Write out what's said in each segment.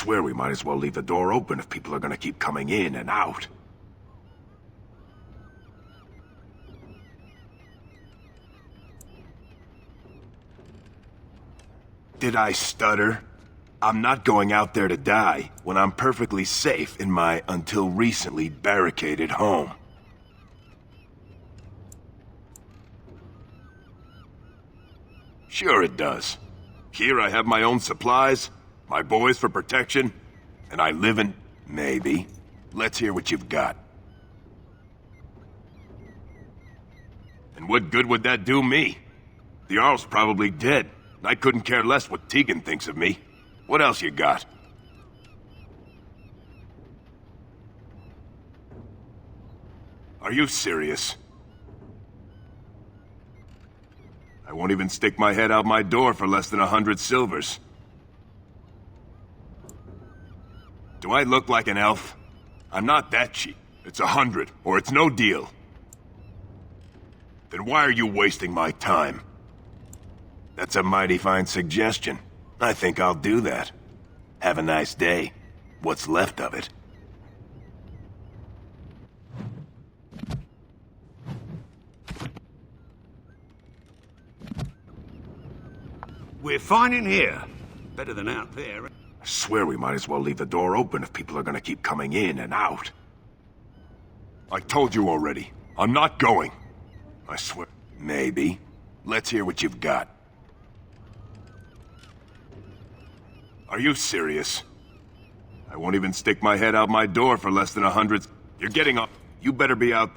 swear we might as well leave the door open if people are gonna keep coming in and out. Did I stutter? I'm not going out there to die when I'm perfectly safe in my, until recently, barricaded home. Sure it does. Here I have my own supplies, my boys for protection, and I live in... Maybe. Let's hear what you've got. And what good would that do me? The Jarl's probably dead. I couldn't care less what Tegan thinks of me. What else you got? Are you serious? I won't even stick my head out my door for less than 100 silvers. Do I look like an elf? I'm not that cheap. It's 100, or it's no deal. Then why are you wasting my time? That's a mighty fine suggestion. I think I'll do that. Have a nice day. What's left of it. We're fine in here. Better than out there. I swear we might as well leave the door open if people are gonna keep coming in and out. I told you already. I'm not going. I swear. Maybe. Let's hear what you've got. Are you serious? I won't even stick my head out my door for less than 100... You're getting up. You better be out...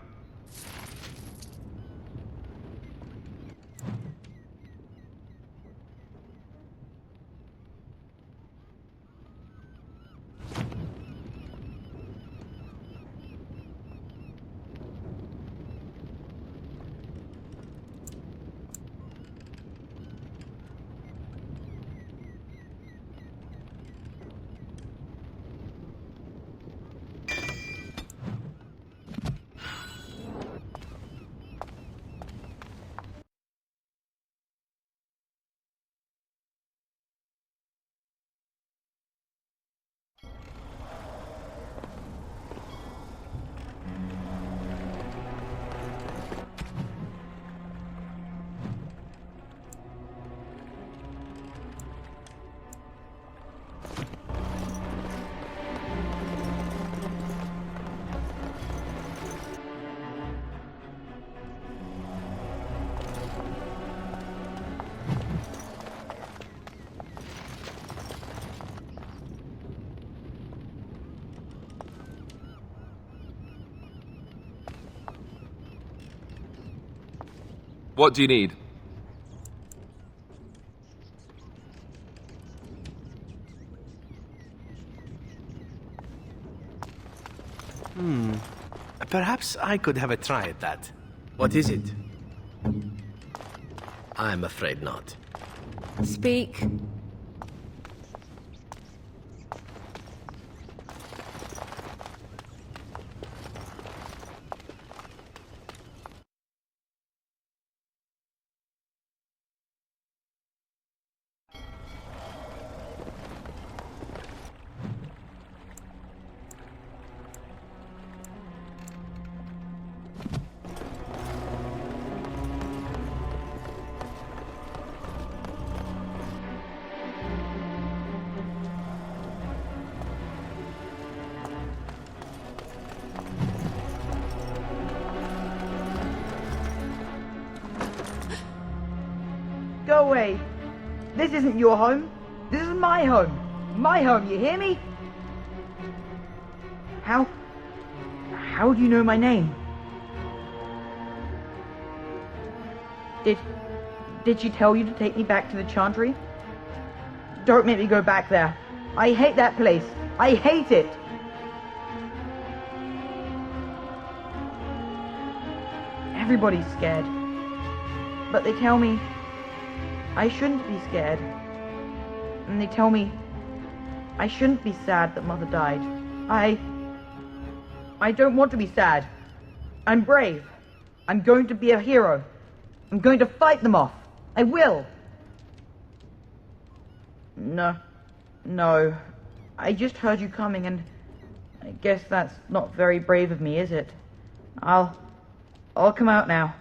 What do you need? Perhaps I could have a try at that. What is it? I'm afraid not. Speak. Go away. This isn't your home. This is my home. My home, you hear me? How do you know my name? Did she tell you to take me back to the Chantry? Don't make me go back there. I hate that place. I hate it. Everybody's scared. But they tell me I shouldn't be scared. And they tell me I shouldn't be sad that Mother died. I don't want to be sad. I'm brave. I'm going to be a hero. I'm going to fight them off. I will. No. I just heard you coming, and I guess that's not very brave of me, is it? I'll come out now.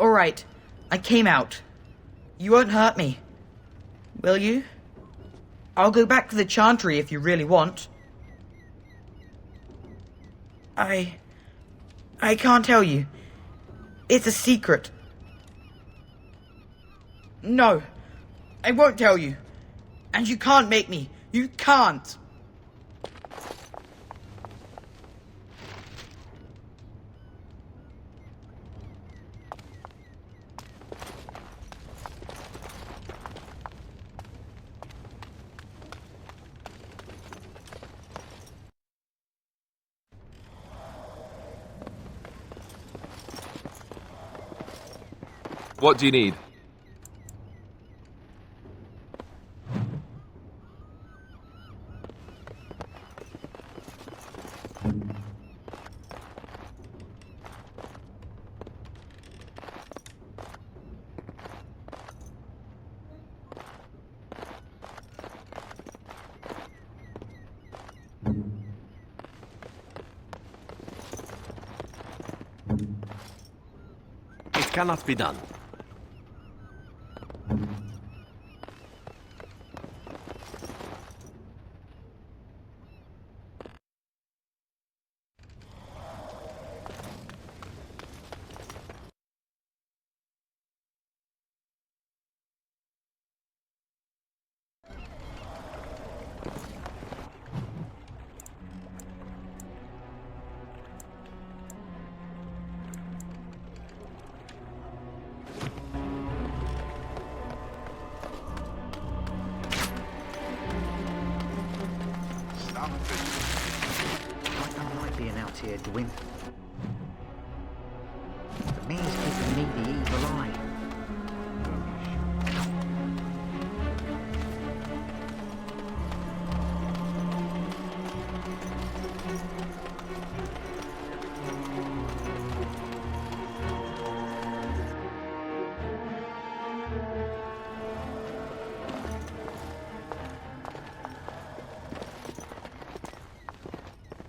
Alright, I came out. You won't hurt me, will you? I'll go back to the Chantry if you really want. I can't tell you. It's a secret. No, I won't tell you. And you can't make me. You can't. What do you need? It cannot be done. Being out here, Gwyn. The man's keeping me the evil eye.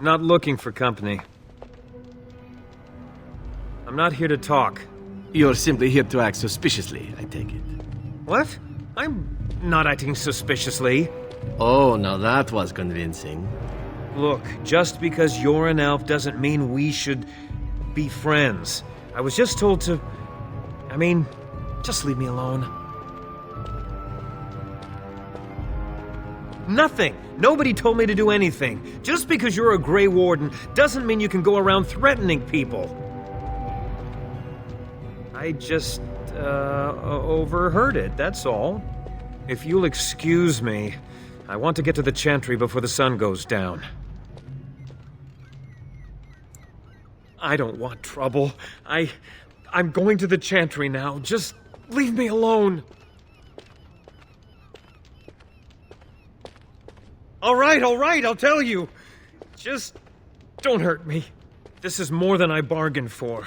Not looking for company. I'm not here to talk. You're simply here to act suspiciously, I take it. What? I'm not acting suspiciously. Oh, now that was convincing. Look, just because you're an elf doesn't mean we should be friends. I was just told to... I mean, just leave me alone. Nothing! Nobody told me to do anything. Just because you're a Grey Warden doesn't mean you can go around threatening people. I just, overheard it, that's all. If you'll excuse me, I want to get to the Chantry before the sun goes down. I don't want trouble. I'm going to the Chantry now. Just leave me alone. All right, I'll tell you. Just don't hurt me. This is more than I bargained for.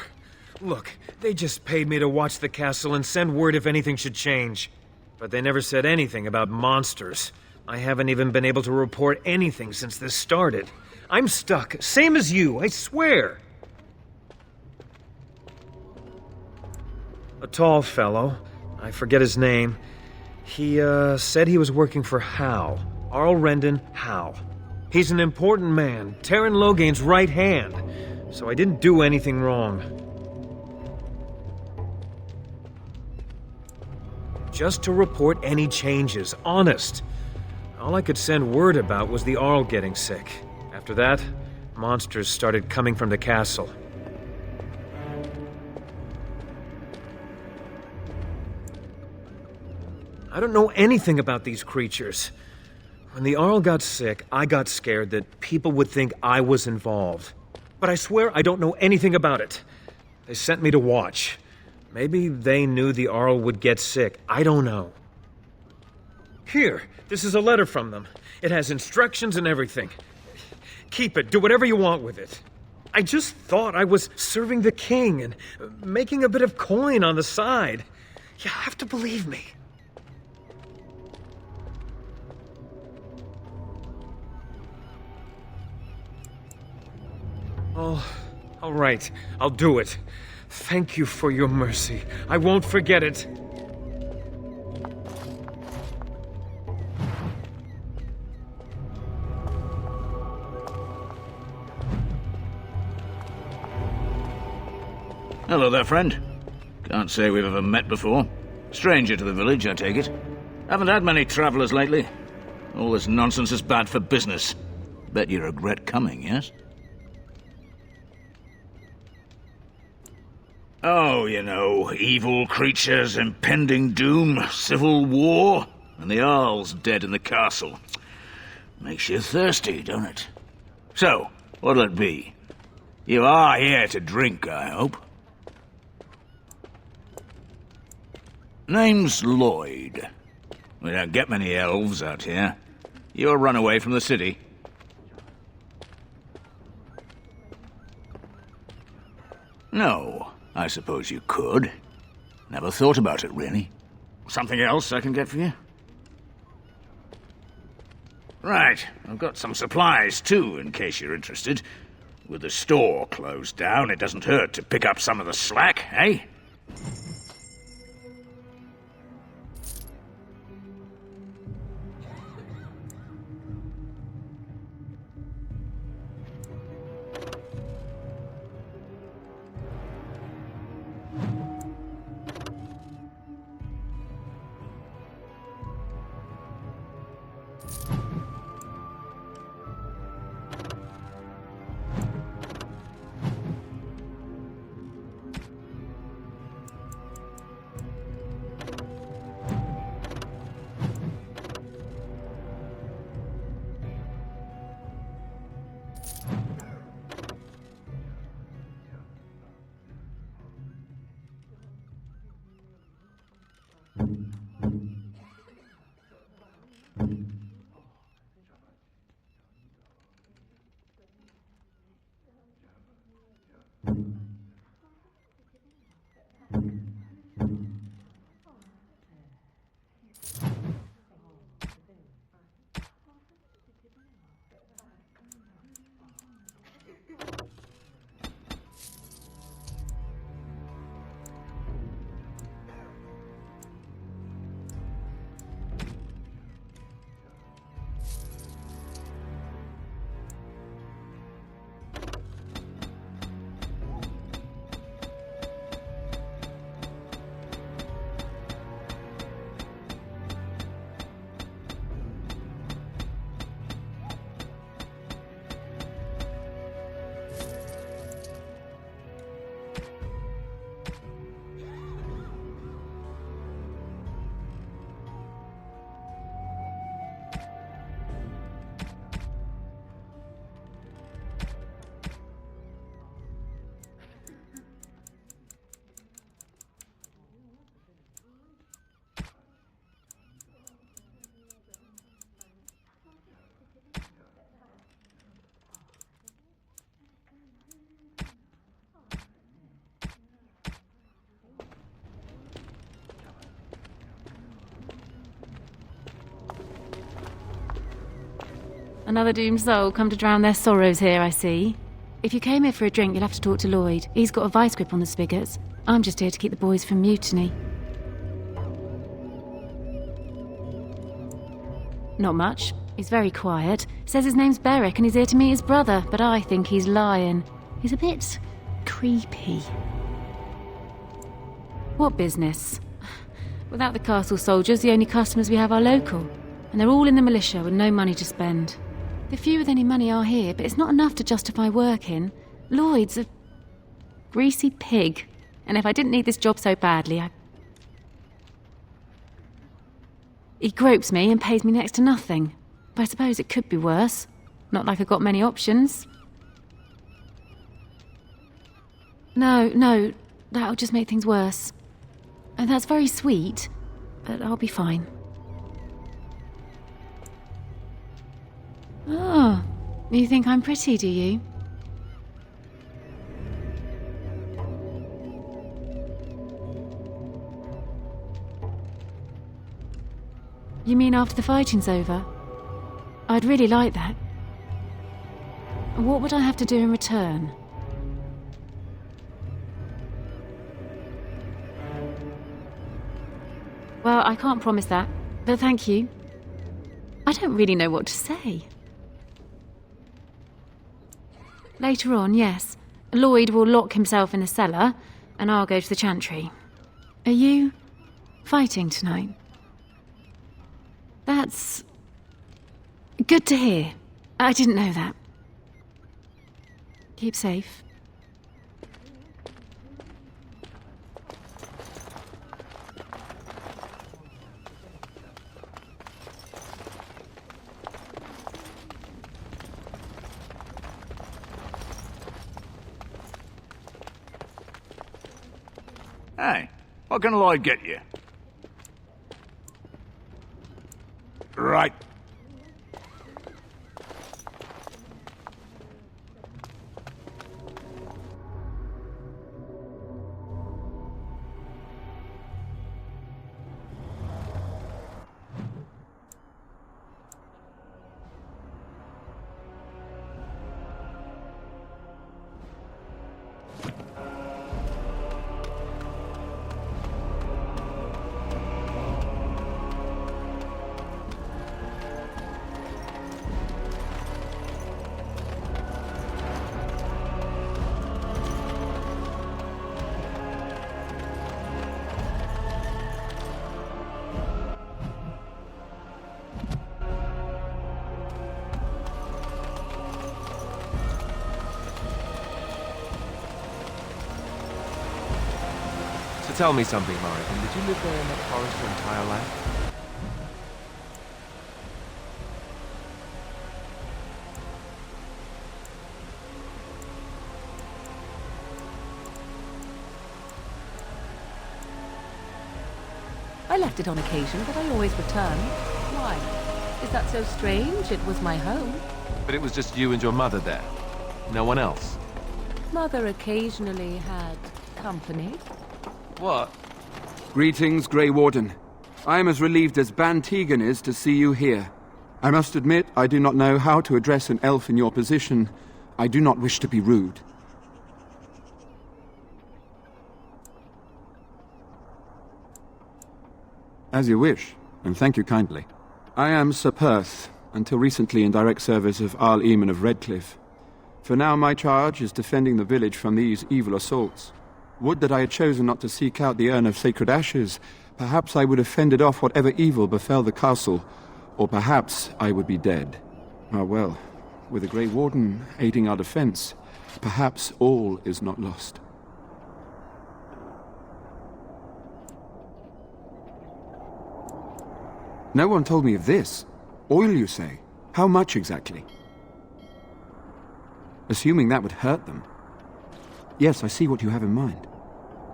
Look, they just paid me to watch the castle and send word if anything should change. But they never said anything about monsters. I haven't even been able to report anything since this started. I'm stuck, same as you, I swear. A tall fellow, I forget his name. He, said he was working for Hal. Arl Rendon Hal. He's an important man, Taron Logain's right hand, so I didn't do anything wrong. Just to report any changes, honest. All I could send word about was the Arl getting sick. After that, monsters started coming from the castle. I don't know anything about these creatures. When the Arl got sick, I got scared that people would think I was involved. But I swear I don't know anything about it. They sent me to watch. Maybe they knew the Arl would get sick. I don't know. Here, this is a letter from them. It has instructions and everything. Keep it. Do whatever you want with it. I just thought I was serving the king and making a bit of coin on the side. You have to believe me. All right. I'll do it. Thank you for your mercy. I won't forget it. Hello there, friend. Can't say we've ever met before. Stranger to the village, I take it. Haven't had many travelers lately. All this nonsense is bad for business. Bet you regret coming, yes? Oh, you know, evil creatures, impending doom, civil war, and the Earl's dead in the castle. Makes you thirsty, don't it? So, what'll it be? You are here to drink, I hope. Name's Lloyd. We don't get many elves out here. You're run away from the city. No, I suppose you could. Never thought about it, really. Something else I can get for you? Right, I've got some supplies, too, in case you're interested. With the store closed down, it doesn't hurt to pick up some of the slack, eh? Another doomed soul come to drown their sorrows here, I see. If you came here for a drink, you'll have to talk to Lloyd. He's got a vice grip on the spigots. I'm just here to keep the boys from mutiny. Not much. He's very quiet. Says his name's Beric and he's here to meet his brother, but I think he's lying. He's a bit creepy. What business? Without the castle soldiers, the only customers we have are local. And they're all in the militia with no money to spend. The few with any money are here, but it's not enough to justify working. Lloyd's a greasy pig. And if I didn't need this job so badly, He gropes me and pays me next to nothing. But I suppose it could be worse. Not like I've got many options. No, that'll just make things worse. And that's very sweet, but I'll be fine. Oh, you think I'm pretty, do you? You mean after the fighting's over? I'd really like that. What would I have to do in return? I can't promise that. But thank you. I don't really know what to say. Later on, yes. Lloyd will lock himself in the cellar, and I'll go to the chantry. Are you fighting tonight? That's good to hear. I didn't know that. Keep safe. Hey, what can Lloyd get you? Right. So tell me something, Morrigan. Did you live there in that forest your entire life? I left it on occasion, but I always returned. Why? Is that so strange? It was my home. But it was just you and your mother there. No one else. Mother occasionally had company. What? Greetings, Grey Warden. I am as relieved as Ban Tegan is to see you here. I must admit, I do not know how to address an elf in your position. I do not wish to be rude. As you wish, and thank you kindly. I am Sir Perth, until recently in direct service of Arl Eamon of Redcliffe. For now my charge is defending the village from these evil assaults. Would that I had chosen not to seek out the urn of sacred ashes. Perhaps I would have fended off whatever evil befell the castle, or perhaps I would be dead. Ah well, with the Grey Warden aiding our defense, perhaps all is not lost. No one told me of this. Oil, you say? How much exactly? Assuming that would hurt them. Yes, I see what you have in mind.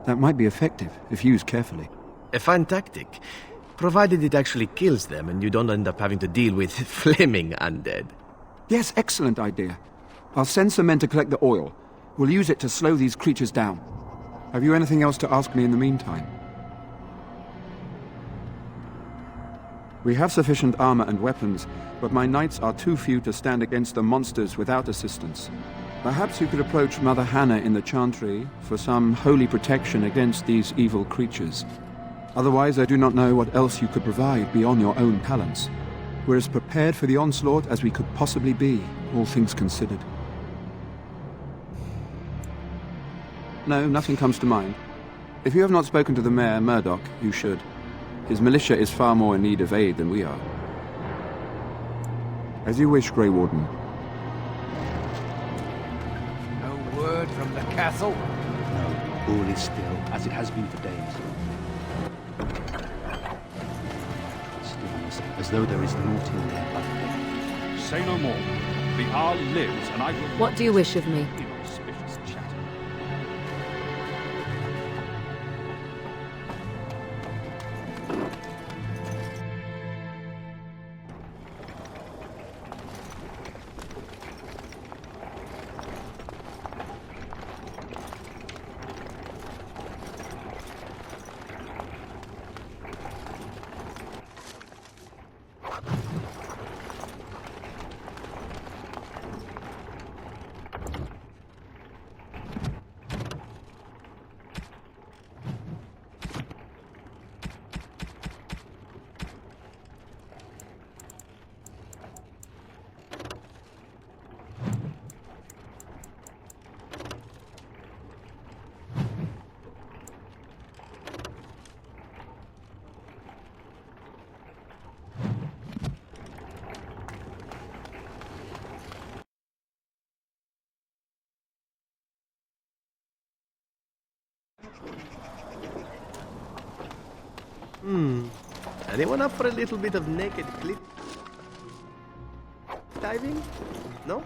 That might be effective, if used carefully. A fine tactic, provided it actually kills them and you don't end up having to deal with flaming undead. Yes, excellent idea. I'll send some men to collect the oil. We'll use it to slow these creatures down. Have you anything else to ask me in the meantime? We have sufficient armor and weapons, but my knights are too few to stand against the monsters without assistance. Perhaps you could approach Mother Hannah in the Chantry for some holy protection against these evil creatures. Otherwise, I do not know what else you could provide beyond your own talents. We're as prepared for the onslaught as we could possibly be, all things considered. No, nothing comes to mind. If you have not spoken to the Mayor, Murdoch, you should. His militia is far more in need of aid than we are. As you wish, Grey Warden. No word from the castle? No, all is still, as it has been for days. Stillness, as though there is naught in there but death. Say no more. The Arl lives, and I will... What do you wish of me? Inauspicious chatter. Anyone up for a little bit of naked cliff diving? No?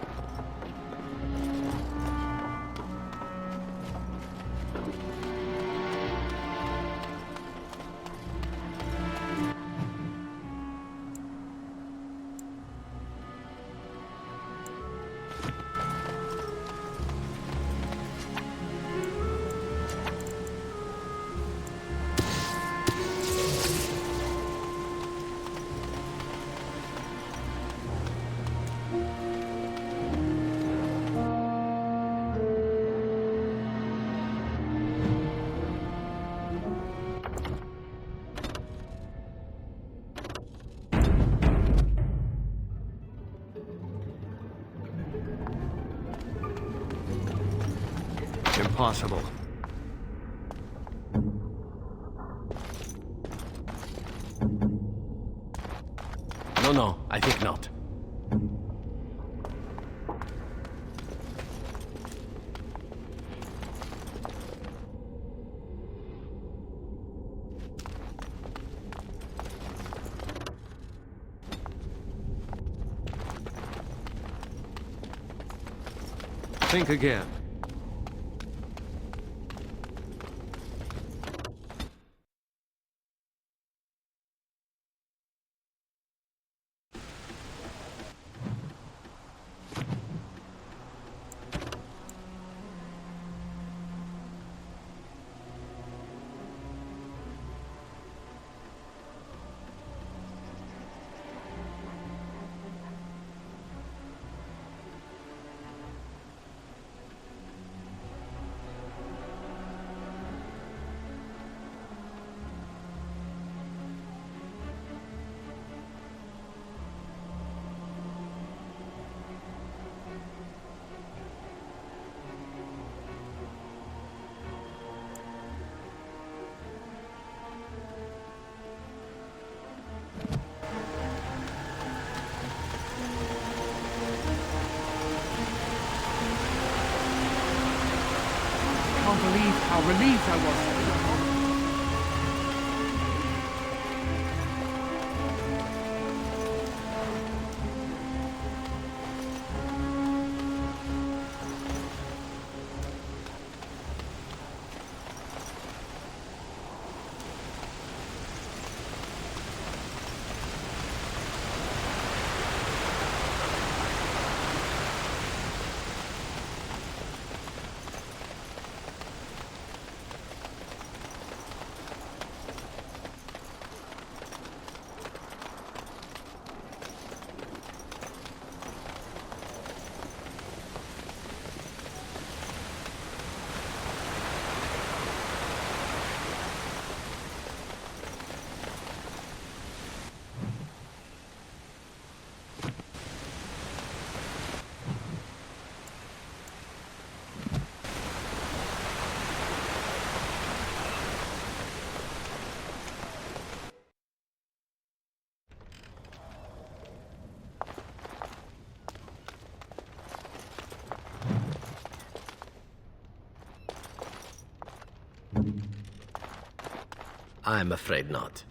Impossible. No, I think not. Think again. I can't believe how relieved I was. I'm afraid not.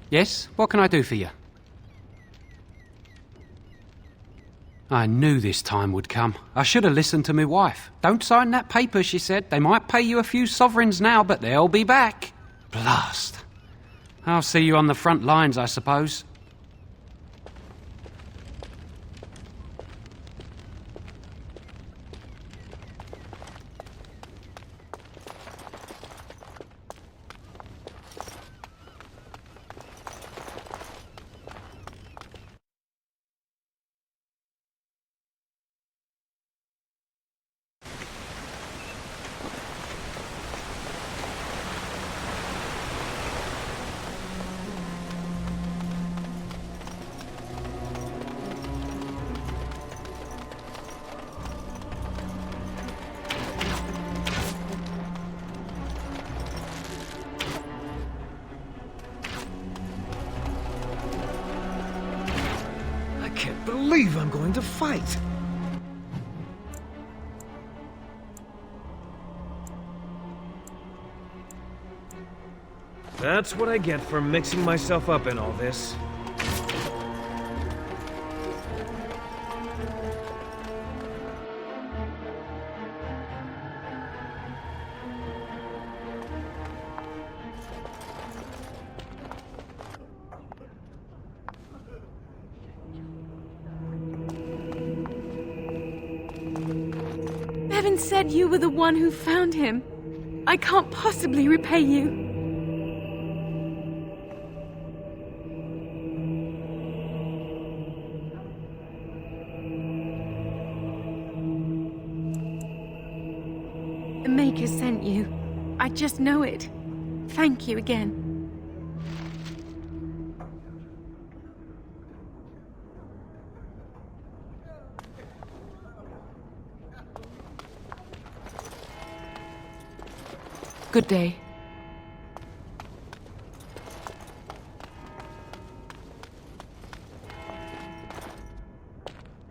Yes? What can I do for you? I knew this time would come. I should have listened to my wife. Don't sign that paper, she said. They might pay you a few sovereigns now, but they'll be back. Blast. I'll see you on the front lines, I suppose. can't believe I'm going to fight. That's what I get for mixing myself up in all this. Bevan said you were the one who found him. I can't possibly repay you. The Maker sent you. I just know it. Thank you again. Good day.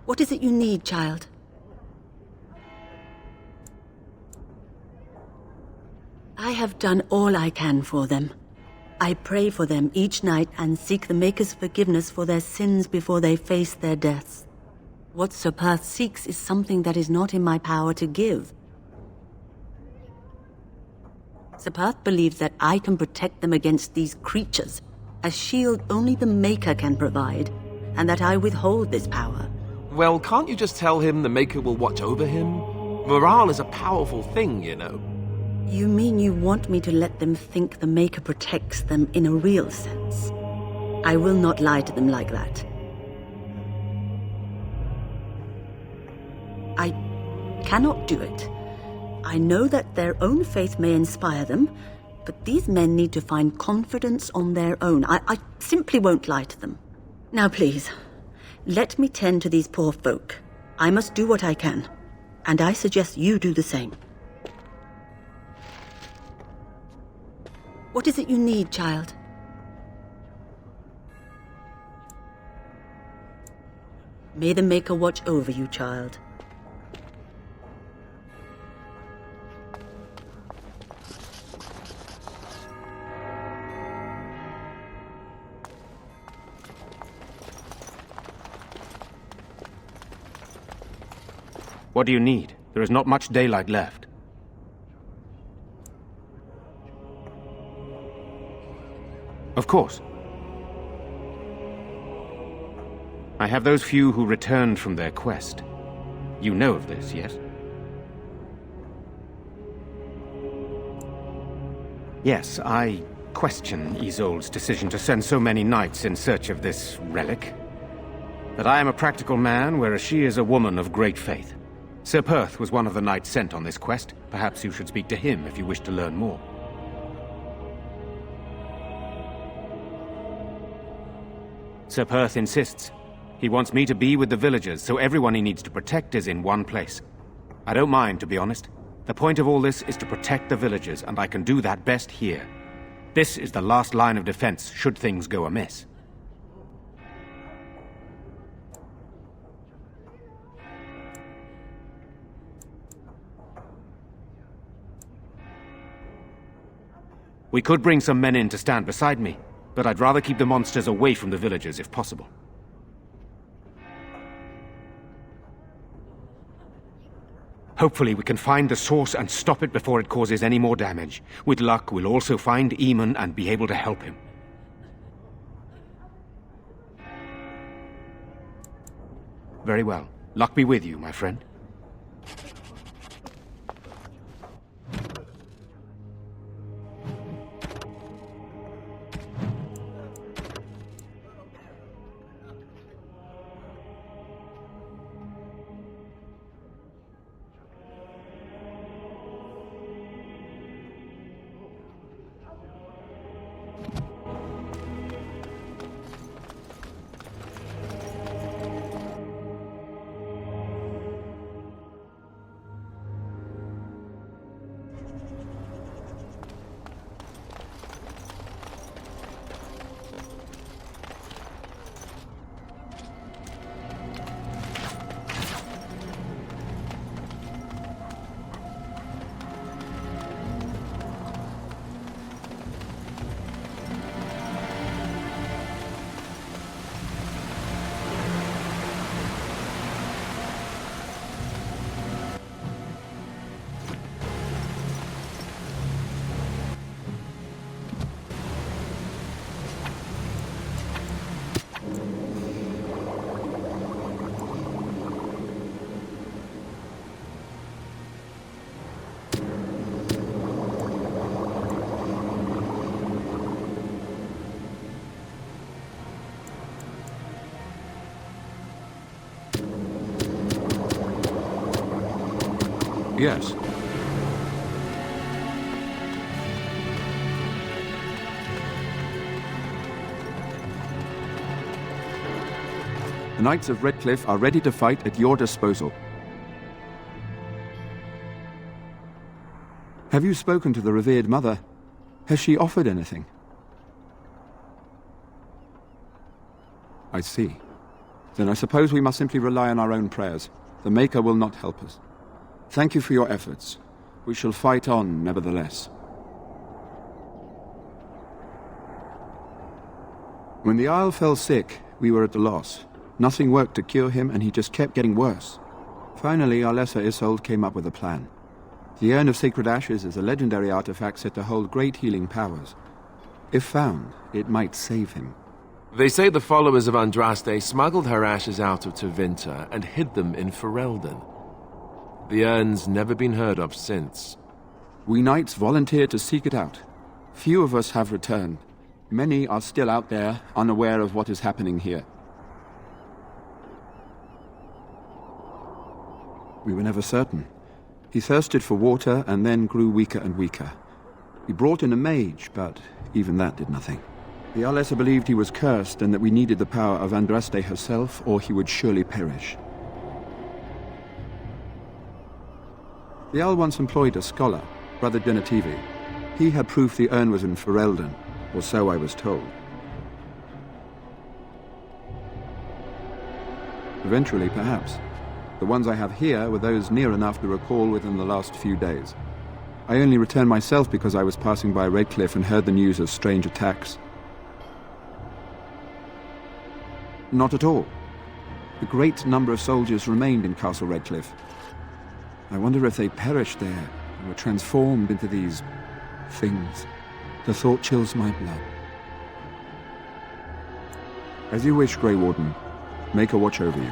What is it you need, child? I have done all I can for them. I pray for them each night and seek the Maker's forgiveness for their sins before they face their deaths. What Sir Perth seeks is something that is not in my power to give. Sir Perth believes that I can protect them against these creatures, a shield only the Maker can provide, and that I withhold this power. Well, can't you just tell him the Maker will watch over him? Morale is a powerful thing, you know. You mean you want me to let them think the Maker protects them in a real sense? I will not lie to them like that. I cannot do it. I know that their own faith may inspire them, but these men need to find confidence on their own. I simply won't lie to them. Now please, let me tend to these poor folk. I must do what I can, and I suggest you do the same. What is it you need, child? May the Maker watch over you, child. What do you need? There is not much daylight left. Of course. I have those few who returned from their quest. You know of this, yes? Yes, I question Isolde's decision to send so many knights in search of this relic. But I am a practical man, whereas she is a woman of great faith. Sir Perth was one of the knights sent on this quest. Perhaps you should speak to him if you wish to learn more. Sir Perth insists. He wants me to be with the villagers, so everyone he needs to protect is in one place. I don't mind, to be honest. The point of all this is to protect the villagers, and I can do that best here. This is the last line of defense, should things go amiss. We could bring some men in to stand beside me, but I'd rather keep the monsters away from the villagers if possible. Hopefully we can find the source and stop it before it causes any more damage. With luck, we'll also find Eamon and be able to help him. Very well. Luck be with you, my friend. Yes. The Knights of Redcliffe are ready to fight at your disposal. Have you spoken to the revered mother? Has she offered anything? I see. Then I suppose we must simply rely on our own prayers. The Maker will not help us. Thank you for your efforts. We shall fight on, nevertheless. When the Isle fell sick, we were at a loss. Nothing worked to cure him, and he just kept getting worse. Finally, our lesser Isolde came up with a plan. The Urn of Sacred Ashes is a legendary artifact said to hold great healing powers. If found, it might save him. They say the followers of Andraste smuggled her ashes out of Tevinter and hid them in Ferelden. The urn's never been heard of since. We knights volunteered to seek it out. Few of us have returned. Many are still out there, unaware of what is happening here. We were never certain. He thirsted for water and then grew weaker and weaker. We brought in a mage, but even that did nothing. The Arlessa believed he was cursed and that we needed the power of Andraste herself, or he would surely perish. The Arl once employed a scholar, Brother Genetivi. He had proof the urn was in Ferelden, or so I was told. Eventually, perhaps. The ones I have here were those near enough to recall within the last few days. I only returned myself because I was passing by Redcliffe and heard the news of strange attacks. Not at all. A great number of soldiers remained in Castle Redcliffe. I wonder if they perished there and were transformed into these things. The thought chills my blood. As you wish, Grey Warden. Make a watch over you.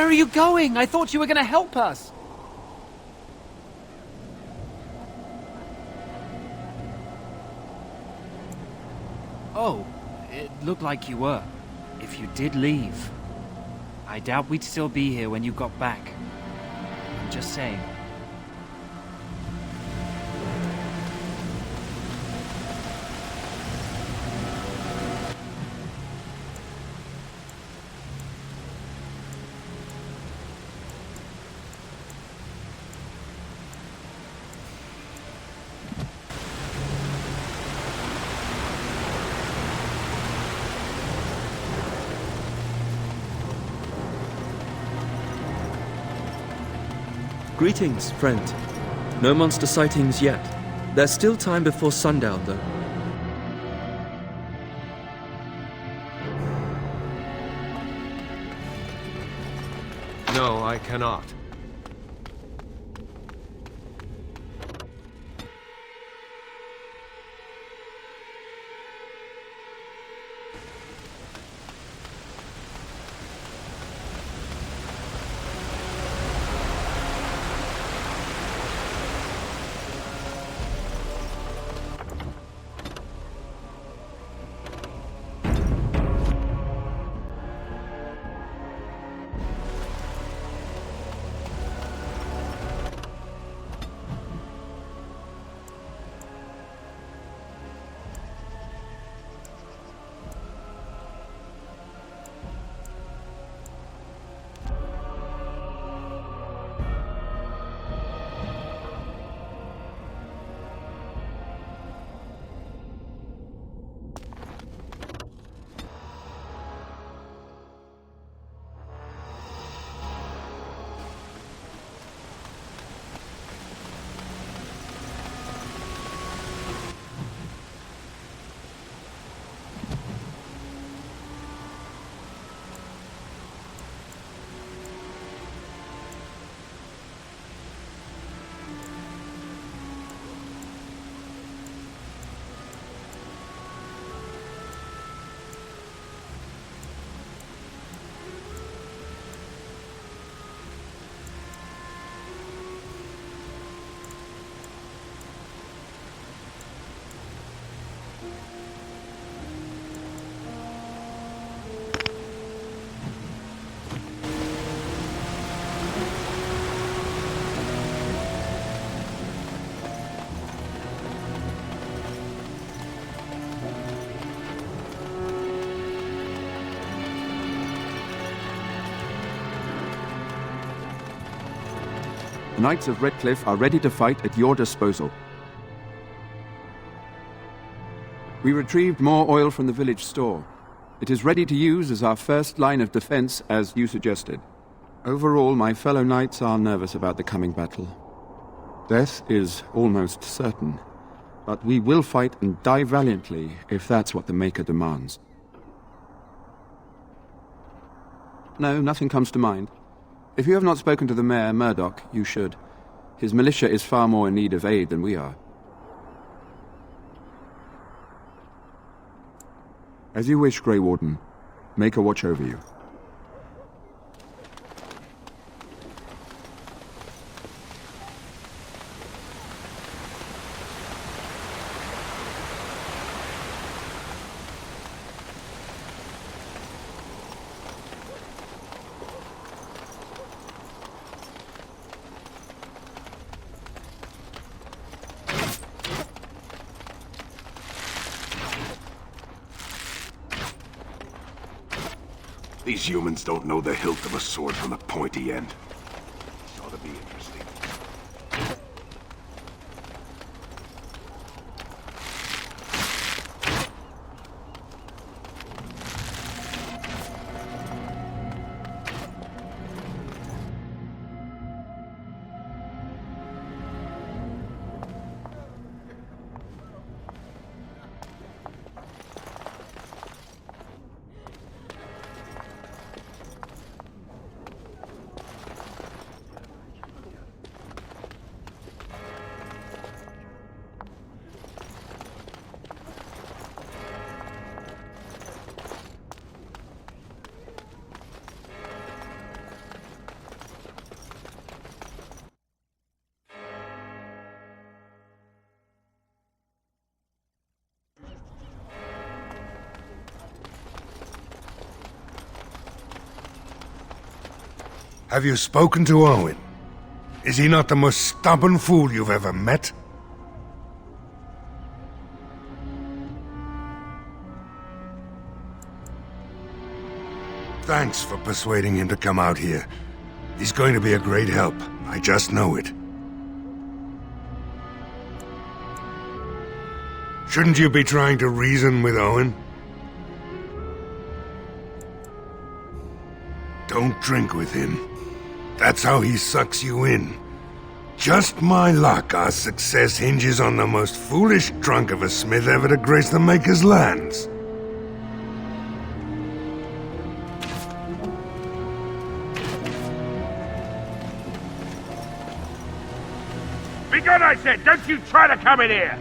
Where are you going? I thought you were going to help us. Oh, it looked like you were. If you did leave, I doubt we'd still be here when you got back. I'm just saying. Greetings, friend. No monster sightings yet. There's still time before sundown, though. No, I cannot. Knights of Redcliffe are ready to fight at your disposal. We retrieved more oil from the village store. It is ready to use as our first line of defense, as you suggested. Overall, my fellow knights are nervous about the coming battle. Death is almost certain, but we will fight and die valiantly if that's what the Maker demands. No, nothing comes to mind. If you have not spoken to the Mayor, Murdoch, you should. His militia is far more in need of aid than we are. As you wish, Grey Warden. Maker watch over you. These humans don't know the hilt of a sword from the pointy end. This ought to be interesting. Have you spoken to Owen? Is he not the most stubborn fool you've ever met? Thanks for persuading him to come out here. He's going to be a great help. I just know it. Shouldn't you be trying to reason with Owen? Don't drink with him. That's how he sucks you in. Just my luck, our success hinges on the most foolish drunk of a smith ever to grace the Maker's lands. Be good, I said! Don't you try to come in here!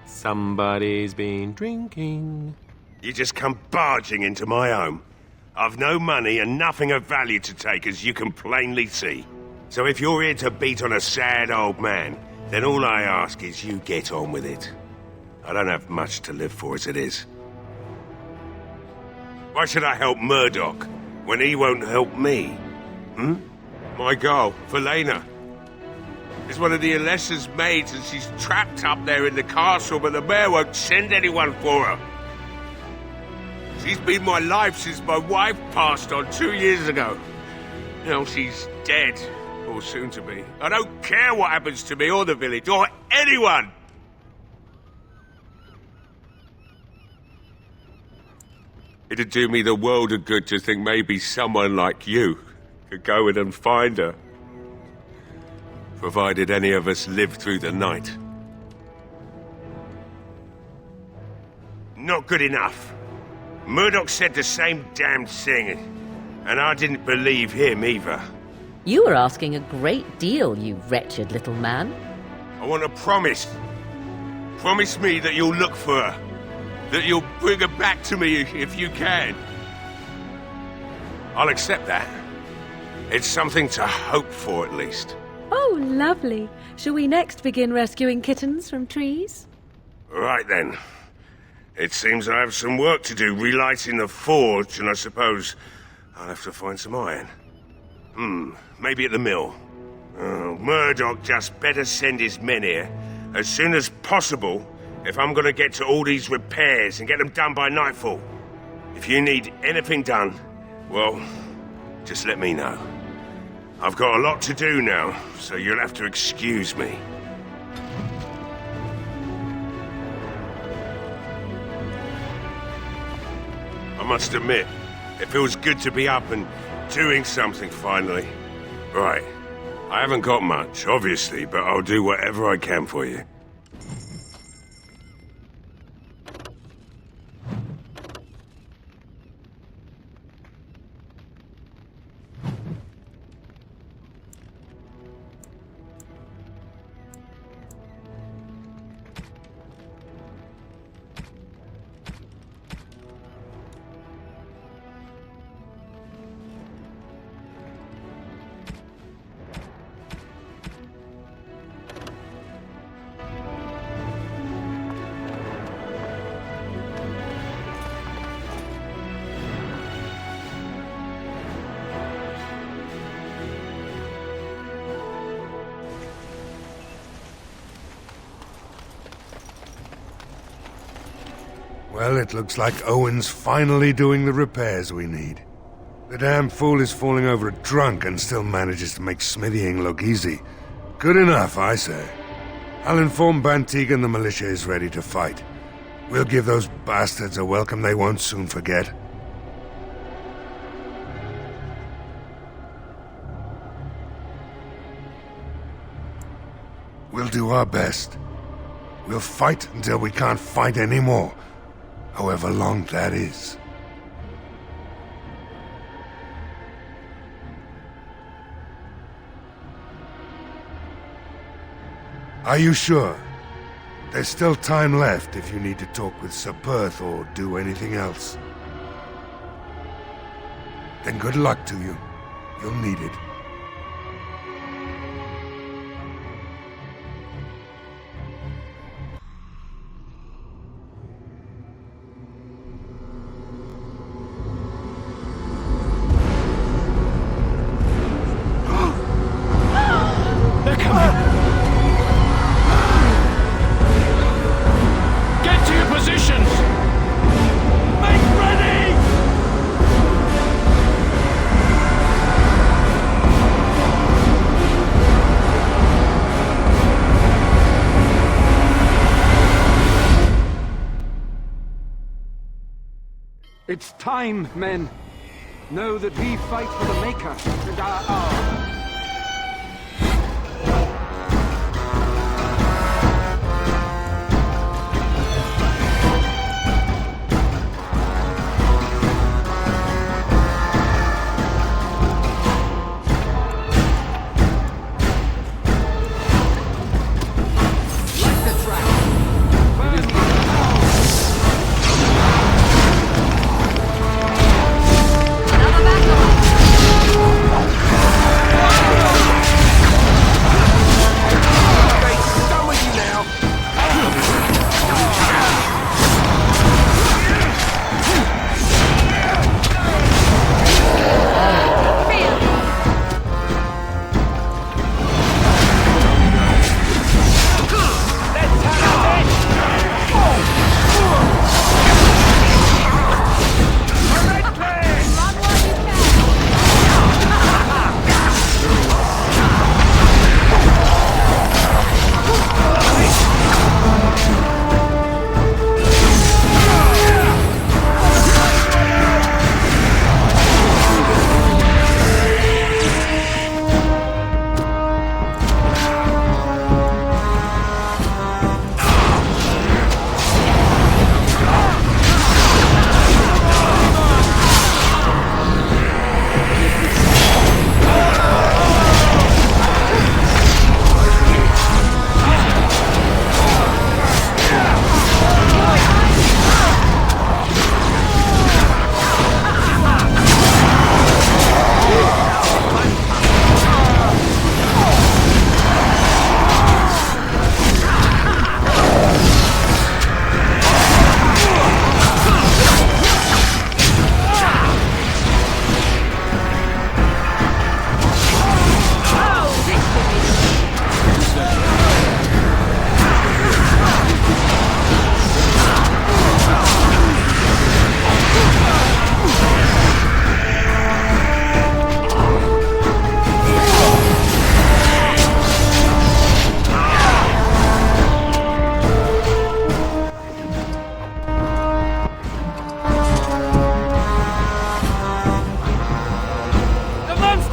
Somebody's been drinking. You just come barging into my home. I've no money and nothing of value to take, as you can plainly see. So if you're here to beat on a sad old man, then all I ask is you get on with it. I don't have much to live for as it is. Why should I help Murdoch when he won't help me? My girl, Verlaine, is one of the Alessa's maids, and she's trapped up there in the castle, but the mayor won't send anyone for her. She's been my life since my wife passed on 2 years ago. Now she's dead, or soon to be. I don't care what happens to me or the village, or anyone! It'd do me the world of good to think maybe someone like you could go in and find her. Provided any of us live through the night. Not good enough. Murdoch said the same damned thing, and I didn't believe him either. You were asking a great deal, you wretched little man. I want a promise. Promise me that you'll look for her. That you'll bring her back to me if you can. I'll accept that. It's something to hope for, at least. Oh, lovely. Shall we next begin rescuing kittens from trees? Right then. It seems I have some work to do relighting the forge, and I suppose I'll have to find some iron. Maybe at the mill. Oh, Murdoch just better send his men here as soon as possible if I'm gonna get to all these repairs and get them done by nightfall. If you need anything done, well, just let me know. I've got a lot to do now, so you'll have to excuse me. I must admit, it feels good to be up and doing something finally. Right. I haven't got much, obviously, but I'll do whatever I can for you. Well, it looks like Owen's finally doing the repairs we need. The damn fool is falling over drunk and still manages to make smithying look easy. Good enough, I say. I'll inform Bantigan the militia is ready to fight. We'll give those bastards a welcome they won't soon forget. We'll do our best. We'll fight until we can't fight anymore. However long that is. Are you sure? There's still time left if you need to talk with Sir Perth or do anything else. Then good luck to you. You'll need it. It's time, men. Know that we fight for the Maker and our hour. Another battle!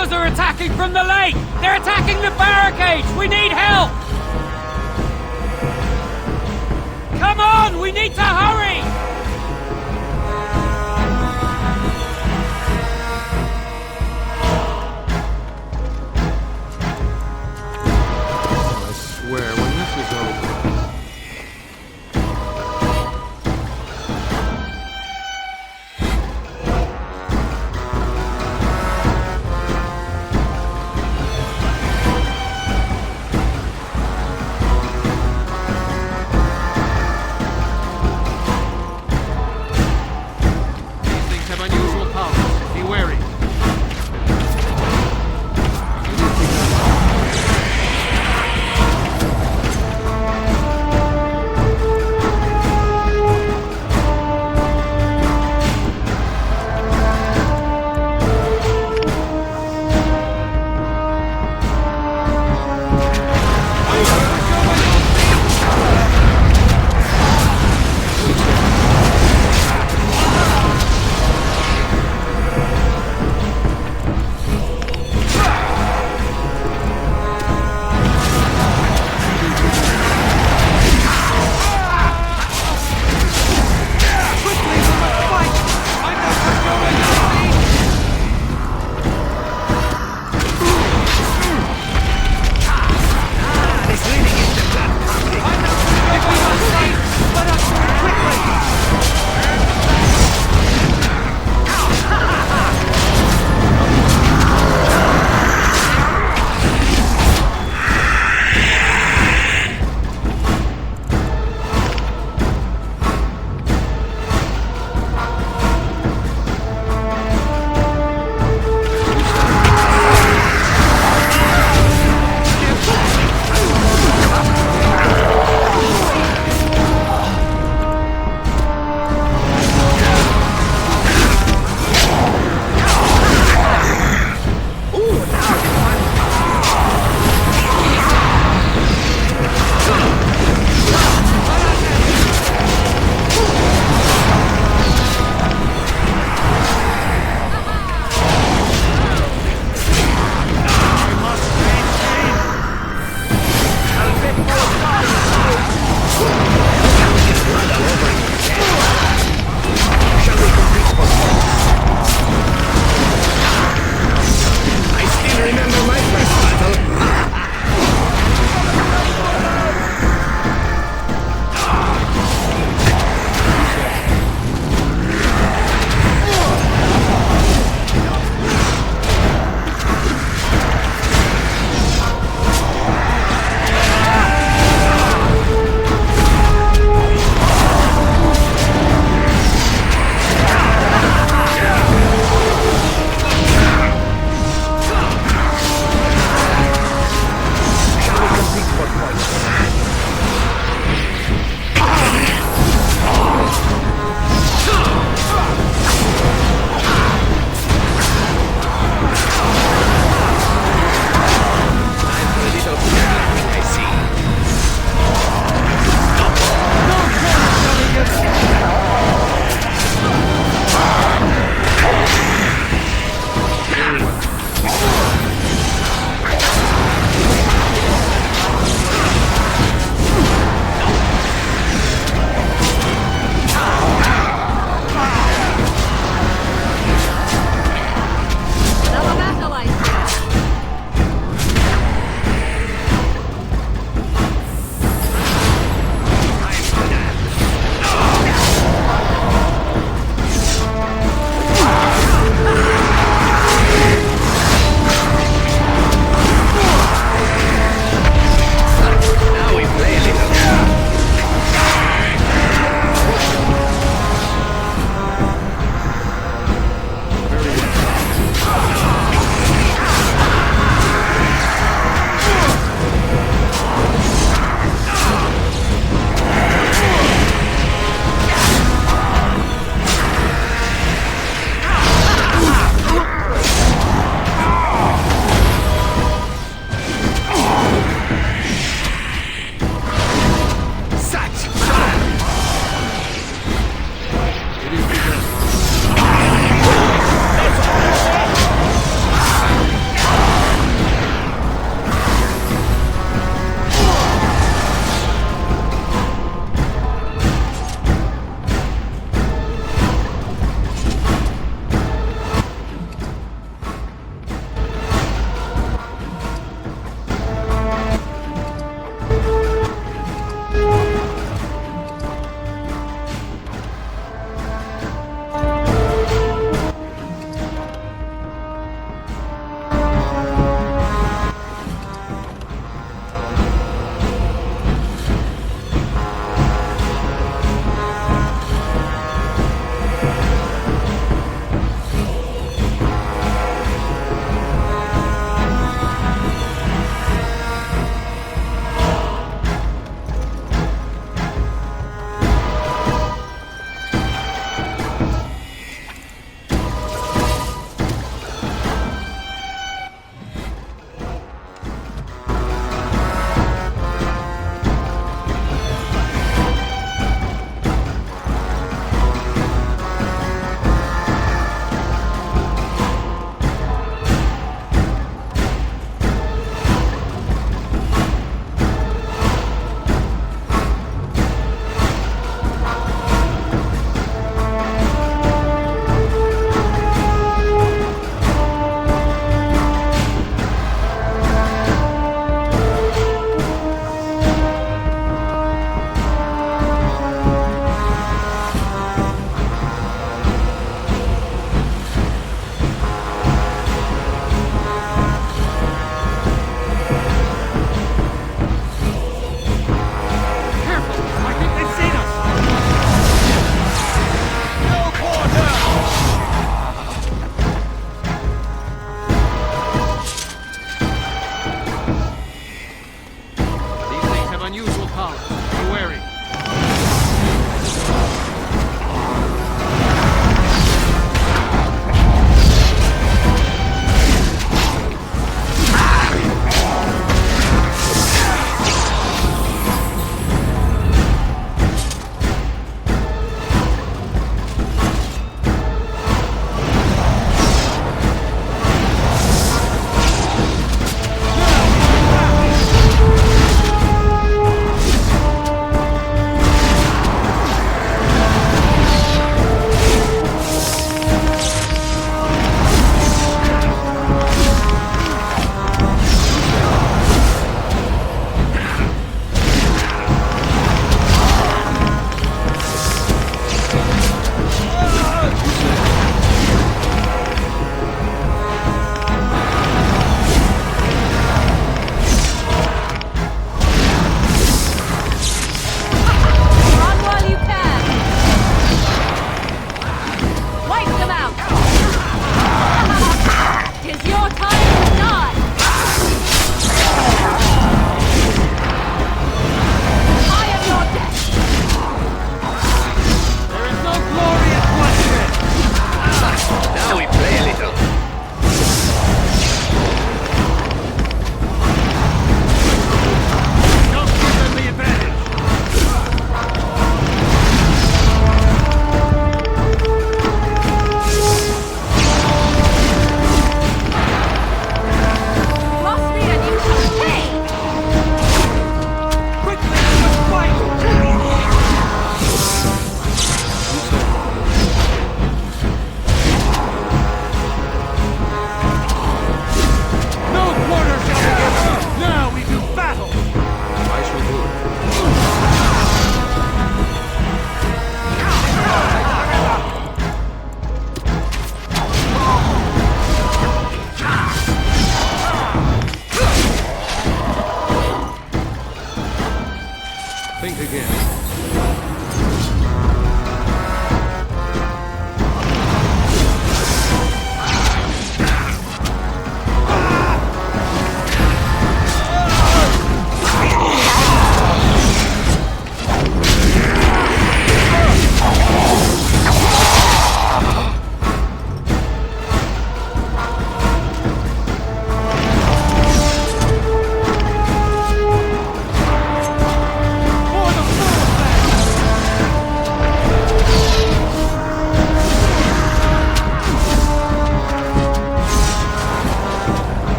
Others are attacking from the lake! They're attacking the barricades! We need help! Come on! We need to hurry! I swear, when this is over...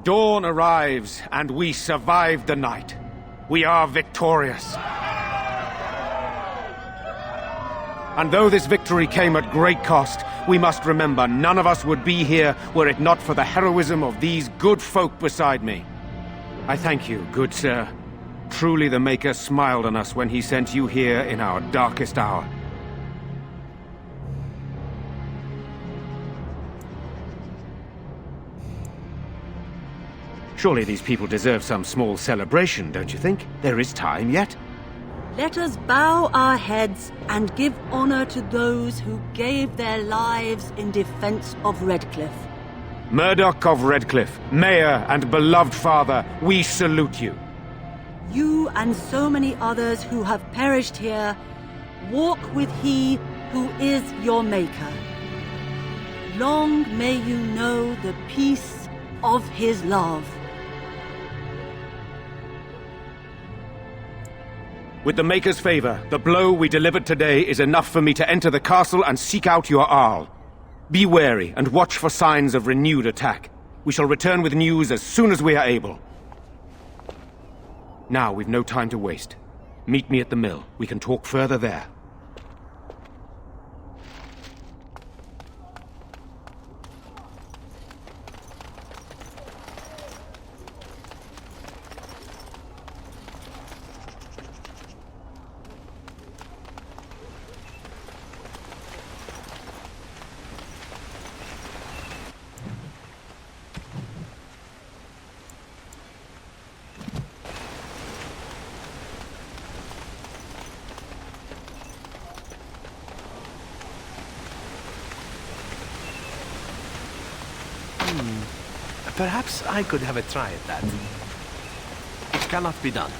Dawn arrives, and we survive the night. We are victorious. And though this victory came at great cost, we must remember none of us would be here were it not for the heroism of these good folk beside me. I thank you, good sir. Truly the Maker smiled on us when he sent you here in our darkest hour. Surely these people deserve some small celebration, don't you think? There is time yet. Let us bow our heads and give honor to those who gave their lives in defense of Redcliffe. Murdoch of Redcliffe, Mayor and beloved father, we salute you. You and so many others who have perished here, walk with he who is your Maker. Long may you know the peace of his love. With the Maker's favor, the blow we delivered today is enough for me to enter the castle and seek out your Arl. Be wary and watch for signs of renewed attack. We shall return with news as soon as we are able. Now we've no time to waste. Meet me at the mill. We can talk further there. Perhaps I could have a try at that. It cannot be done.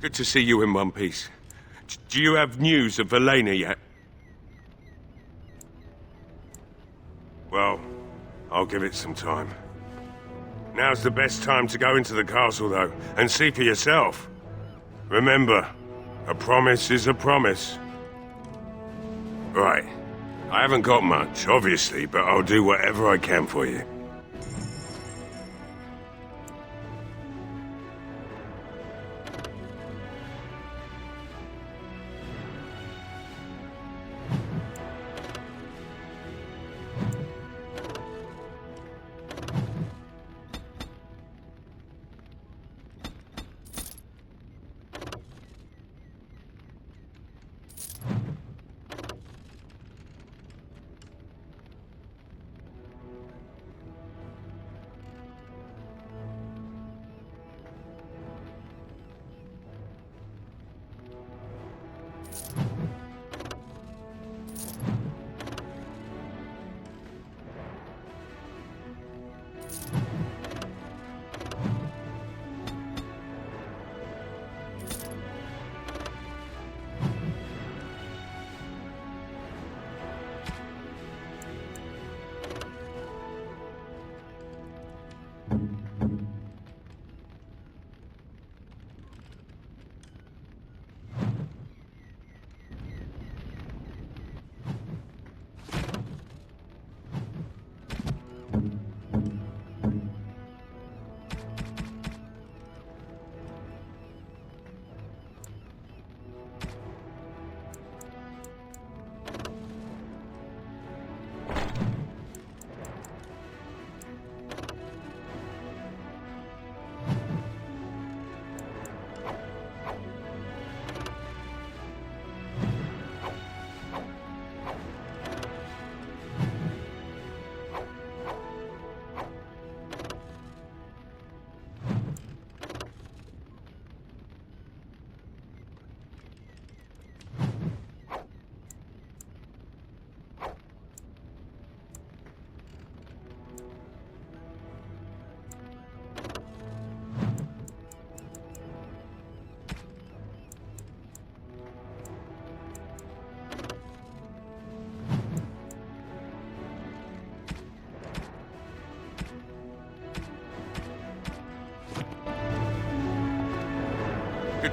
Good to see you in one piece. Do you have news of Velena yet? Well, I'll give it some time. Now's the best time to go into the castle, though, and see for yourself. Remember, a promise is a promise. Right. I haven't got much, obviously, but I'll do whatever I can for you.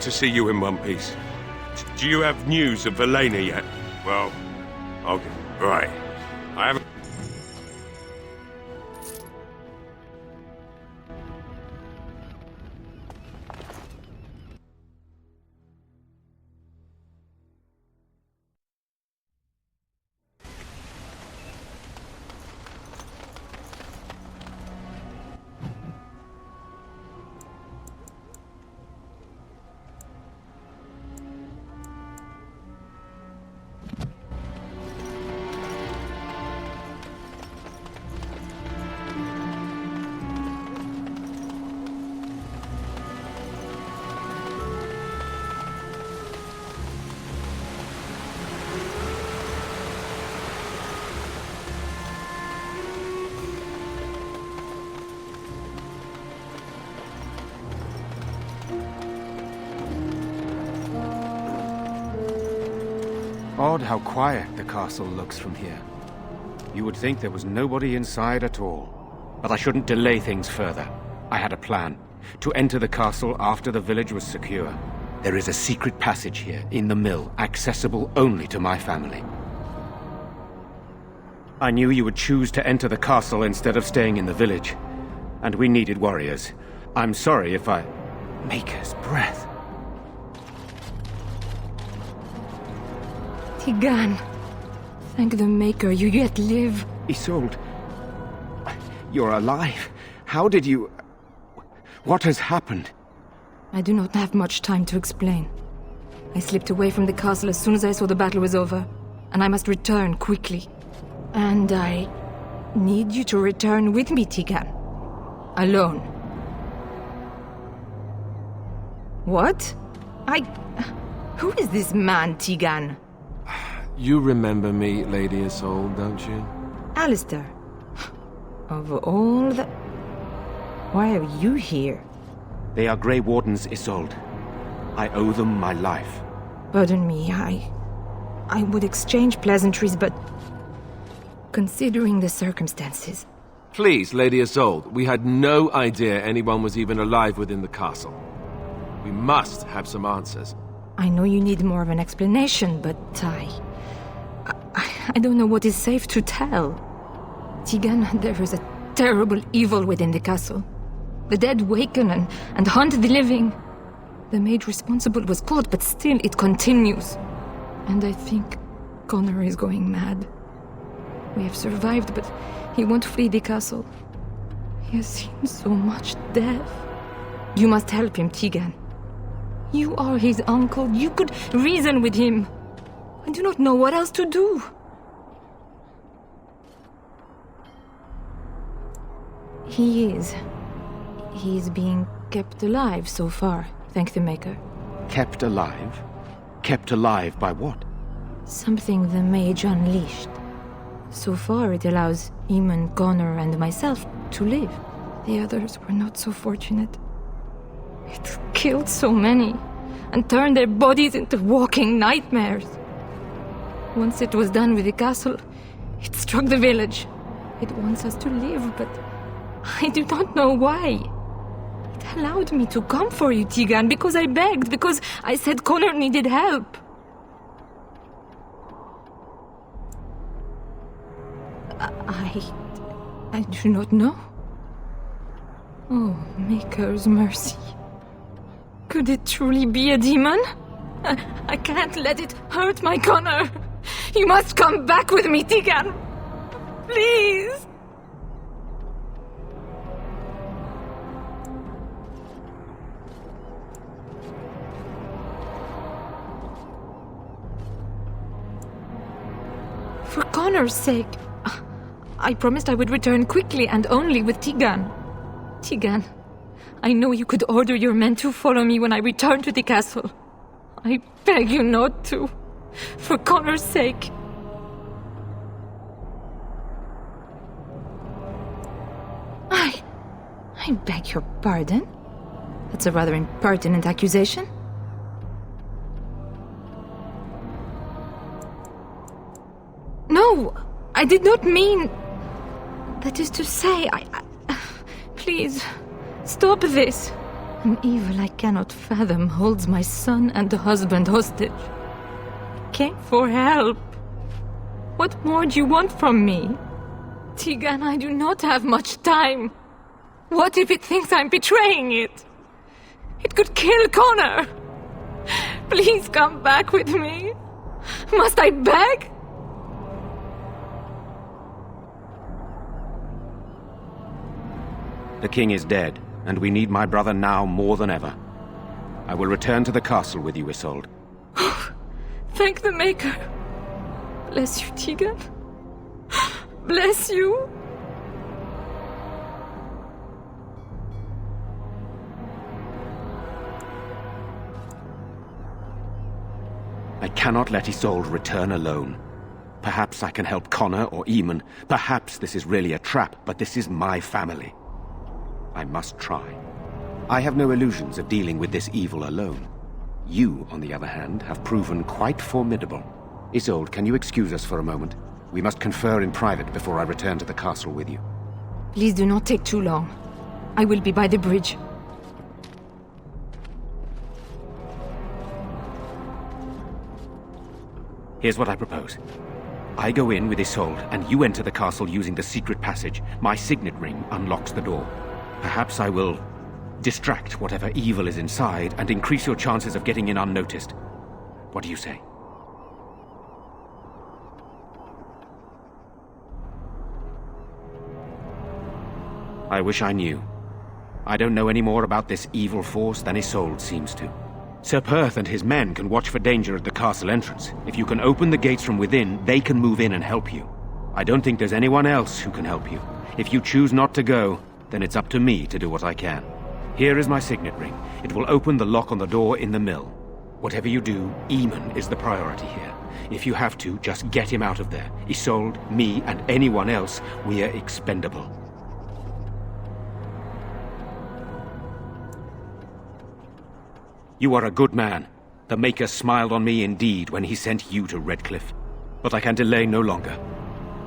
Good to see you in one piece. Do you have news of Elena yet? Well, okay, right. I haven't... Odd how quiet the castle looks from here. You would think there was nobody inside at all. But I shouldn't delay things further. I had a plan. To enter the castle after the village was secure. There is a secret passage here, in the mill, accessible only to my family. I knew you would choose to enter the castle instead of staying in the village. And we needed warriors. I'm sorry if I... Maker's breath. Tigan, thank the Maker you yet live. Isolde, you're alive. How did you... What has happened? I do not have much time to explain. I slipped away from the castle as soon as I saw the battle was over, and I must return quickly. And I need you to return with me, Tigan. Alone. What? Who is this man, Tigan? You remember me, Lady Isolde, don't you? Alistair. Of all the... Why are you here? They are Grey Wardens, Isolde. I owe them my life. Pardon me, I would exchange pleasantries, but... Considering the circumstances... Please, Lady Isolde, we had no idea anyone was even alive within the castle. We must have some answers. I know you need more of an explanation, but I don't know what is safe to tell. Tigan, there is a terrible evil within the castle. The dead waken and haunt the living. The maid responsible was caught, but still it continues. And I think Connor is going mad. We have survived, but he won't flee the castle. He has seen so much death. You must help him, Tigan. You are his uncle. You could reason with him. I do not know what else to do. He is being kept alive so far, thank the Maker. Kept alive? Kept alive by what? Something the mage unleashed. So far it allows Eamon, Connor, and myself to live. The others were not so fortunate. It killed so many, and turned their bodies into walking nightmares. Once it was done with the castle, it struck the village. It wants us to live, but I do not know why. It allowed me to come for you, Tigan, because I begged, because I said Connor needed help. I do not know. Oh, Maker's mercy. Could it truly be a demon? I can't let it hurt my Connor. You must come back with me, Tigan. Please. For Connor's sake, I promised I would return quickly and only with Tigan. Tigan, I know you could order your men to follow me when I return to the castle. I beg you not to. For Connor's sake. I beg your pardon? That's a rather impertinent accusation. No, I did not mean... That is to say, Please, stop this. An evil I cannot fathom holds my son and husband hostage. I came for help. What more do you want from me? Tegan, I do not have much time. What if it thinks I'm betraying it? It could kill Connor. Please come back with me. Must I beg? The king is dead, and we need my brother now more than ever. I will return to the castle with you, Isolde. Thank the Maker. Bless you, Tegan. Bless you. I cannot let Isolde return alone. Perhaps I can help Connor or Eamon. Perhaps this is really a trap, but this is my family. I must try. I have no illusions of dealing with this evil alone. You, on the other hand, have proven quite formidable. Isolde, can you excuse us for a moment? We must confer in private before I return to the castle with you. Please do not take too long. I will be by the bridge. Here's what I propose. I go in with Isolde, and you enter the castle using the secret passage. My signet ring unlocks the door. Perhaps I will distract whatever evil is inside and increase your chances of getting in unnoticed. What do you say? I wish I knew. I don't know any more about this evil force than Isolde seems to. Sir Perth and his men can watch for danger at the castle entrance. If you can open the gates from within, they can move in and help you. I don't think there's anyone else who can help you. If you choose not to go, then it's up to me to do what I can. Here is my signet ring. It will open the lock on the door in the mill. Whatever you do, Eamon is the priority here. If you have to, just get him out of there. Isolde, me, and anyone else, we are expendable. You are a good man. The Maker smiled on me indeed when he sent you to Redcliffe. But I can delay no longer.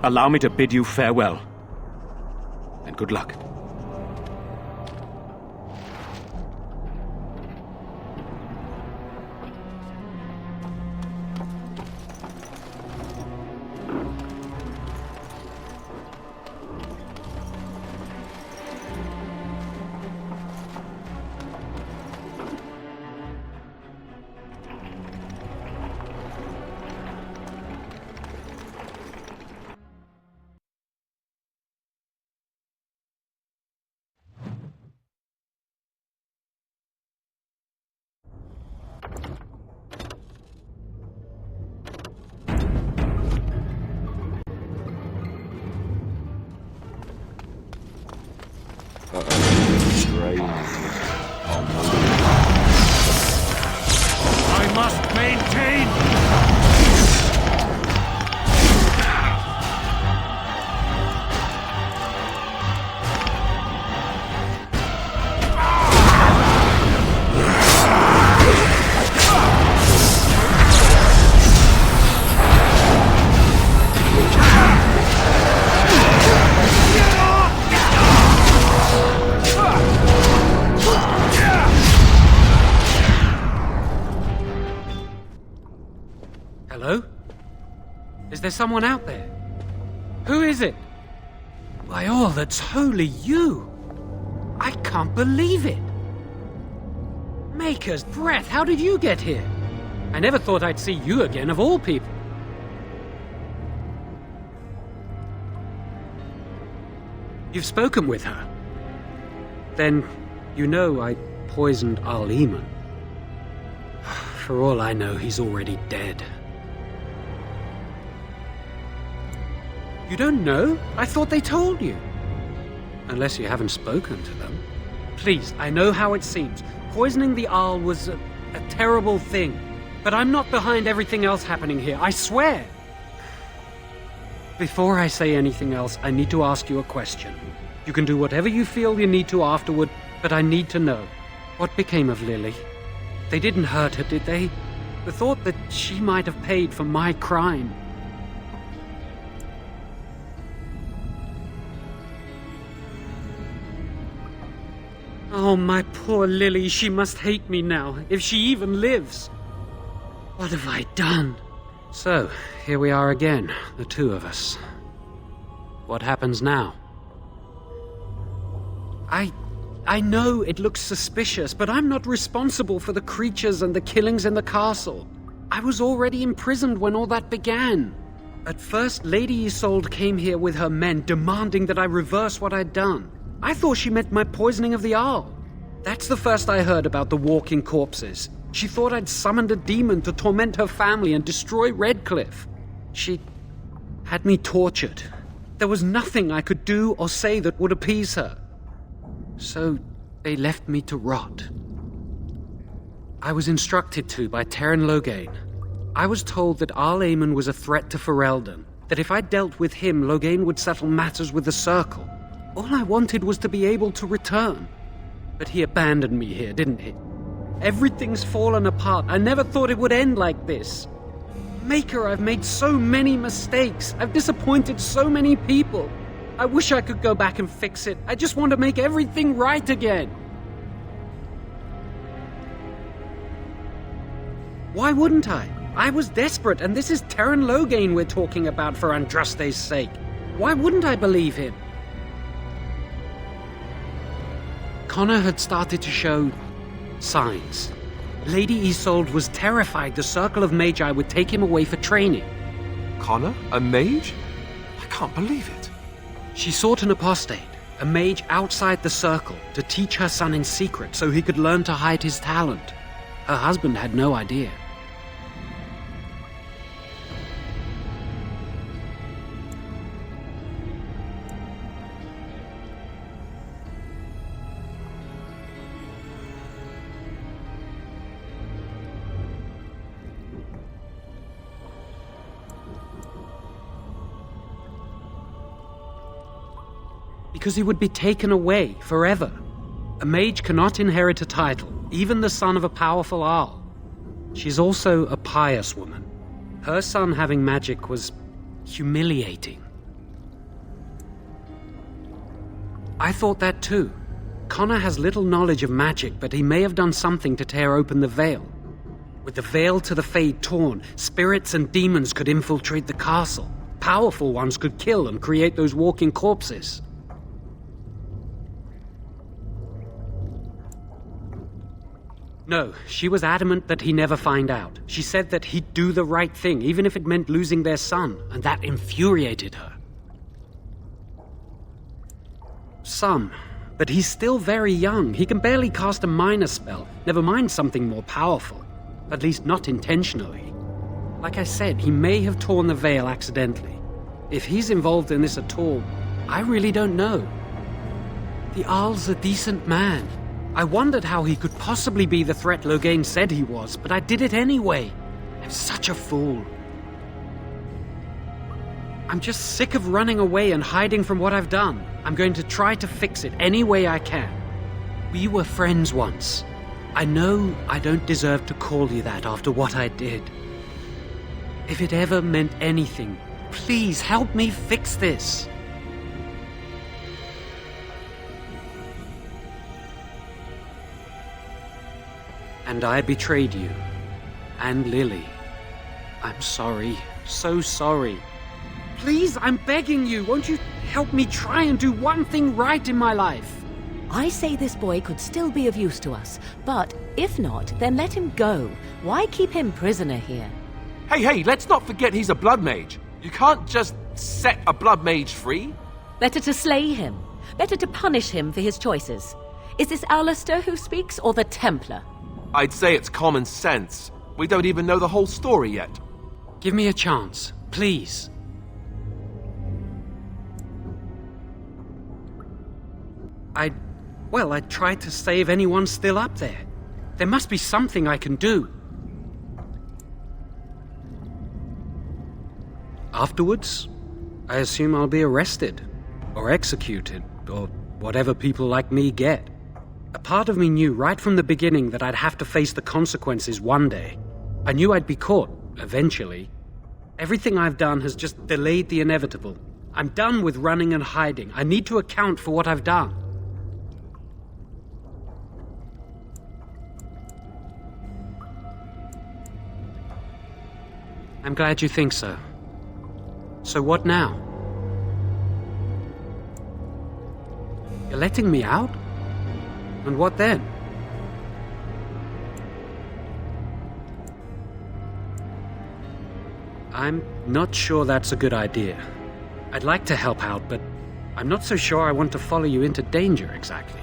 Allow me to bid you farewell. And good luck. I must maintain! Hello? Is there someone out there? Who is it? By all that's holy, you! I can't believe it! Maker's breath, how did you get here? I never thought I'd see you again, of all people. You've spoken with her? Then you know I poisoned Al Eamon. For all I know, he's already dead. You don't know? I thought they told you. Unless you haven't spoken to them. Please, I know how it seems. Poisoning the Arl was a terrible thing. But I'm not behind everything else happening here, I swear. Before I say anything else, I need to ask you a question. You can do whatever you feel you need to afterward, but I need to know. What became of Lily? They didn't hurt her, did they? The thought that she might have paid for my crime. Oh, my poor Lily, she must hate me now, if she even lives. What have I done? So, here we are again, the two of us. What happens now? I know it looks suspicious, but I'm not responsible for the creatures and the killings in the castle. I was already imprisoned when all that began. At first, Lady Isolde came here with her men, demanding that I reverse what I'd done. I thought she meant my poisoning of the Arl. That's the first I heard about the walking corpses. She thought I'd summoned a demon to torment her family and destroy Redcliffe. She had me tortured. There was nothing I could do or say that would appease her. So they left me to rot. I was instructed to by Teyrn Loghain. I was told that Arl Eamon was a threat to Ferelden, that if I dealt with him, Loghain would settle matters with the Circle. All I wanted was to be able to return. But he abandoned me here, didn't he? Everything's fallen apart. I never thought it would end like this. Maker, I've made so many mistakes. I've disappointed so many people. I wish I could go back and fix it. I just want to make everything right again. Why wouldn't I? I was desperate, and this is Teyrn Loghain we're talking about for Andraste's sake. Why wouldn't I believe him? Connor had started to show signs. Lady Isolde was terrified the Circle of Magi would take him away for training. Connor? A mage? I can't believe it. She sought an apostate, a mage outside the Circle, to teach her son in secret so he could learn to hide his talent. Her husband had no idea. Because he would be taken away forever. A mage cannot inherit a title, even the son of a powerful Arl. She's also a pious woman. Her son having magic was humiliating. I thought that too. Connor has little knowledge of magic, but he may have done something to tear open the veil. With the veil to the Fade torn, spirits and demons could infiltrate the castle. Powerful ones could kill and create those walking corpses. No, she was adamant that he never find out. She said that he'd do the right thing, even if it meant losing their son, and that infuriated her. But he's still very young. He can barely cast a minor spell, never mind something more powerful. At least not intentionally. Like I said, he may have torn the veil accidentally. If he's involved in this at all, I really don't know. The Arl's a decent man. I wondered how he could possibly be the threat Loghain said he was, but I did it anyway. I'm such a fool. I'm just sick of running away and hiding from what I've done. I'm going to try to fix it any way I can. We were friends once. I know I don't deserve to call you that after what I did. If it ever meant anything, please help me fix this. And I betrayed you. And Lily. I'm sorry. So sorry. Please, I'm begging you, won't you help me try and do one thing right in my life? I say this boy could still be of use to us, but if not, then let him go. Why keep him prisoner here? Hey, let's not forget he's a blood mage. You can't just set a blood mage free. Better to slay him. Better to punish him for his choices. Is this Alistair who speaks, or the Templar? I'd say it's common sense. We don't even know the whole story yet. Give me a chance, please. I'd try to save anyone still up there. There must be something I can do. Afterwards, I assume I'll be arrested, or executed, or whatever people like me get. A part of me knew right from the beginning that I'd have to face the consequences one day. I knew I'd be caught, eventually. Everything I've done has just delayed the inevitable. I'm done with running and hiding. I need to account for what I've done. I'm glad you think so. So what now? You're letting me out? And what then? I'm not sure that's a good idea. I'd like to help out, but I'm not so sure I want to follow you into danger exactly.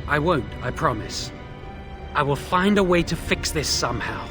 I won't, I promise. I will find a way to fix this somehow.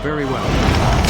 Very well.